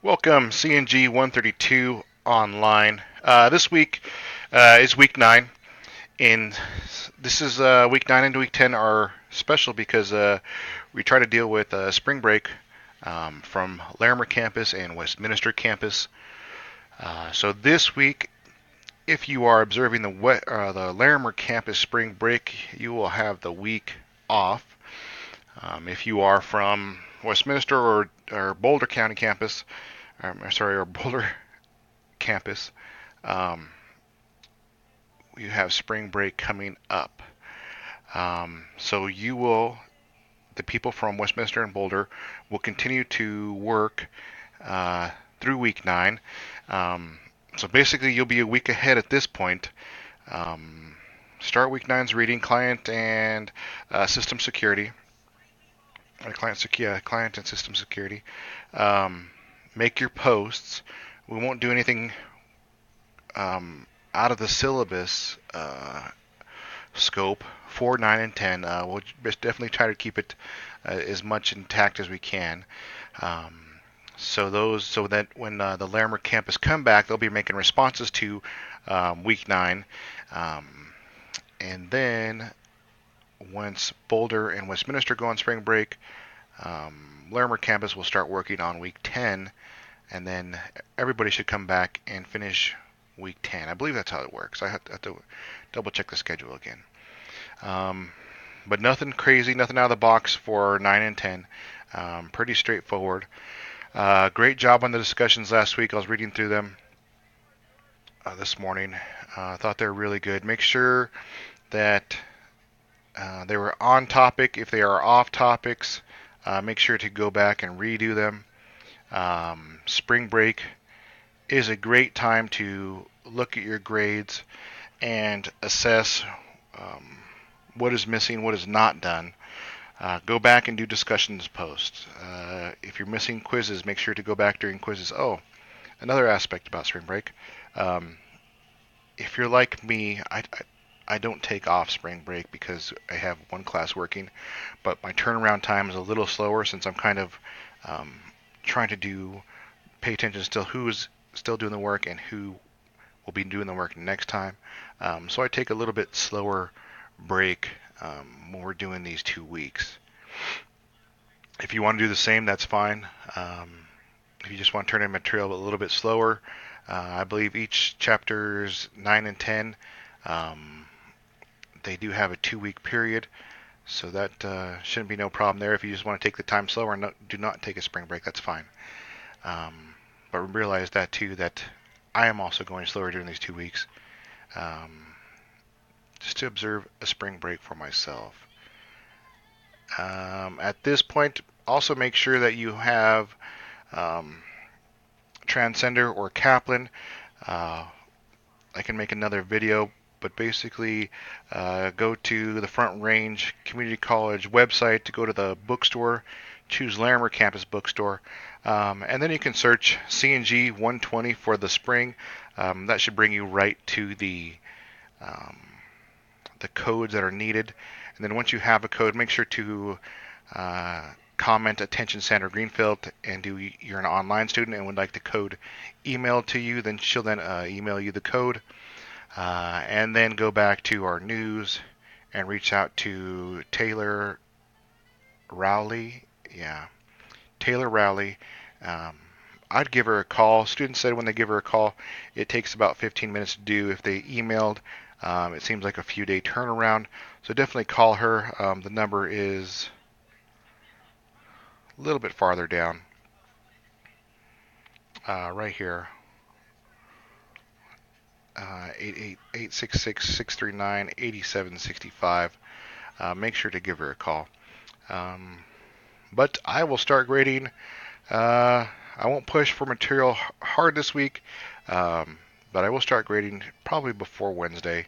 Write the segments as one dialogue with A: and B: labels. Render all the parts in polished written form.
A: Welcome, CNG 132 online. This week is week 9, and this is week 9 and week 10 are special because we try to deal with spring break from Larimer campus and Westminster campus. So this week, if you are observing the Larimer campus spring break, you will have the week off. If you are from Westminster or Boulder County campus, or Boulder campus, um, you have spring break coming up. So the people from Westminster and Boulder will continue to work through week 9. Um, so basically, you'll be a week ahead at this point. Um, Start week nine's reading client and system security. Client and system security. Um, Make your posts. We won't do anything out of the syllabus scope for 9 and 10. We'll definitely try to keep it as much intact as we can. Um, so that when the Larimer campus come back, they'll be making responses to week 9. Um, and then once Boulder and Westminster go on spring break, Larimer campus will start working on week 10, and then everybody should come back and finish week 10. I believe that's how it works. I have to double check the schedule again. Um, but nothing crazy, nothing out of the box for 9 and 10. Pretty straightforward. Great job on the discussions last week. I was reading through them this morning. I thought they were really good. Make sure that they were on topic. If they are off topics, make sure to go back and redo them. Spring break is a great time to look at your grades and assess what is missing, what is not done. Go back and do discussions posts. If you're missing quizzes, make sure to go back during quizzes. Oh, another aspect about spring break. Um, if you're like me, I don't take off spring break because I have one class working, but my turnaround time is a little slower since I'm kind of um, trying to pay attention still who is still doing the work and who will be doing the work next time. So I take a little bit slower break when we're doing these 2 weeks. If you want to do the same, that's fine. If you just want to turn in material a little bit slower, I believe each chapters 9 and 10, they do have a 2 week period, so that shouldn't be no problem there. If you just want to take the time slower and do not take a spring break, that's fine. But realize that too, that I am also going slower during these 2 weeks, just to observe a spring break for myself. At this point, also make sure that you have Transcender or Kaplan. I can make another video, but basically go to the Front Range Community College website to go to the bookstore, choose Larimer Campus Bookstore, and then you can search CNG 120 for the spring. That should bring you right to um, the codes that are needed. And then once you have a code, make sure to comment attention Sandra Greenfield and you're an online student and would like the code emailed to you. Then she'll email you the code. And then go back to our news and reach out to Taylor Rowley. Yeah, Taylor Rowley. I'd give her a call. Students said when they give her a call, it takes about 15 minutes to do. If they emailed, it seems like a few day turnaround. So definitely call her. The number is a little bit farther down, right here. 888-636-639-8765. Make sure to give her a call. But I will start grading. I won't push for material hard this week, but I will start grading probably before Wednesday.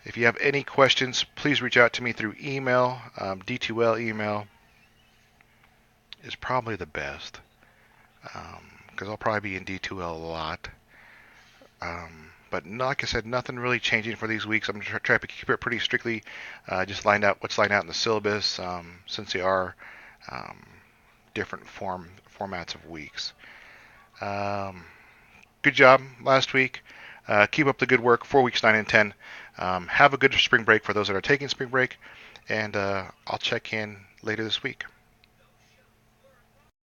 A: If you have any questions, please reach out to me through email. D2L email is probably the best because I'll probably be in D2L a lot. But like I said, nothing really changing for these weeks. I'm going to try to keep it pretty strictly just what's lined out in the syllabus, since they are different formats of weeks. Um, Good job last week. Keep up the good work for weeks 9 and 10. Have a good spring break for those that are taking spring break, and I'll check in later this week.